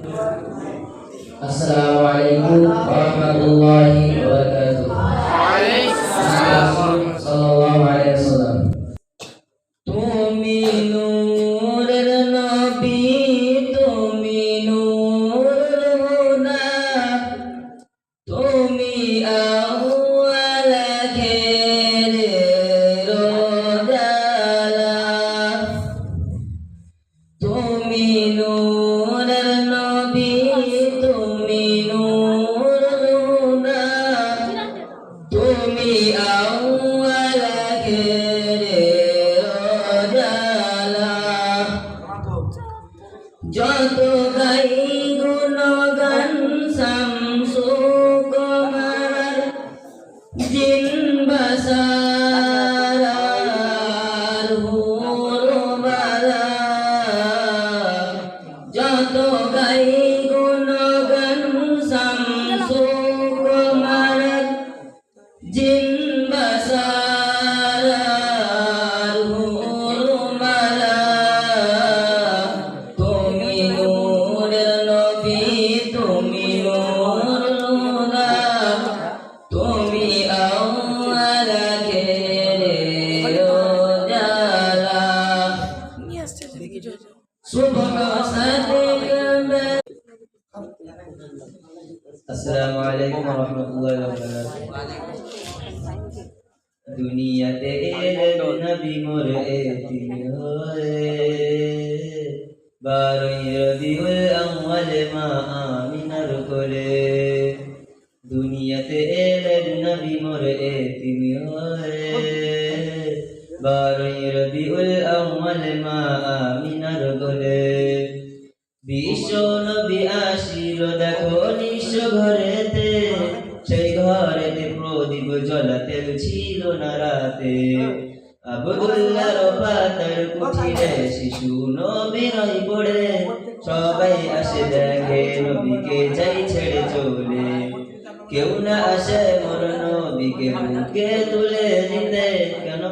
Assalamualaikum warahmatullahi wabarakatuh. Sallallahu alaihi wasallam. তুমি নূরের নবী, তুমি নূরুল হুদা, তুমি আউয়াল খেরের উজালা, তুমি নূরের নবী, তুমি নূরুল হুদা, তুমি আউয়াল খেরের উজালা। যত গাই গুণগান শামসু কমার, জিন বাসার হুরবালা। যত গাই গুণগান শামসু কমার, জিন বাসার হুরবালা। তুমি নূরের নবী, তুমি নূরুল হুদা, তুমি আউয়াল খেরের উজালা। সুবহ সাদিক। আসসালামু আলাইকুম ওয়া রাহমাতুল্লাহি ওয়া বারাকাতুহু। দুনিয়াতে এলেন নবী মোর এতিম হয়ে, 12 রবিউল আউয়াল মা আমিনার কোলে। দুনিয়াতে এলেন নবী মোর এতিম হয়ে, 12 রবিউল আউয়াল মা আমিনার কোলে। বিশ্ব নবী আসিল দেখো নিঃস্ব ঘরেতে, সেই ঘরেতে প্রদীপ জ্বলাতে ছিল না রাতে। আব্দুল্লাহর পাতার কুঠিরে শিশু নবীর পড়ে, সবাই আসে দেখে নবীকে যাই ছেড়ে চলে। কেউ না আসে মোর নবীকে বুকে তুলে নিতে, কেন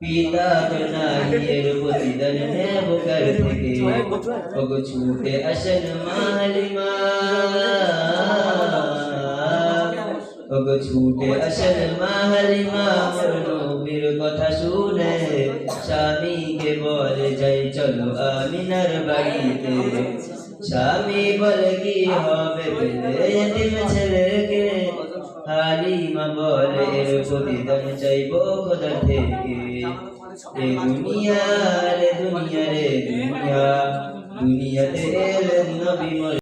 পিতা তো নাহিয়ের প্রতিদান নেব কার থেকে। ওগো ছুটে আসেন মালিমা, ওগো ছুটে আসেন মালিমা, মোর নবীর কথা শুনে স্বামীকে বলে যাই চলো আমিনার বাড়িতে। স্বামী বলে কি হবে পেলে এতিম ছেলেকে, হালিমা বলে এর প্রতিদান চাইবো খোদা থেকে। এ দুনিয়া রে দুনিয়া রে দুনিয়া, দুনিয়াতে এলেন নবী মোর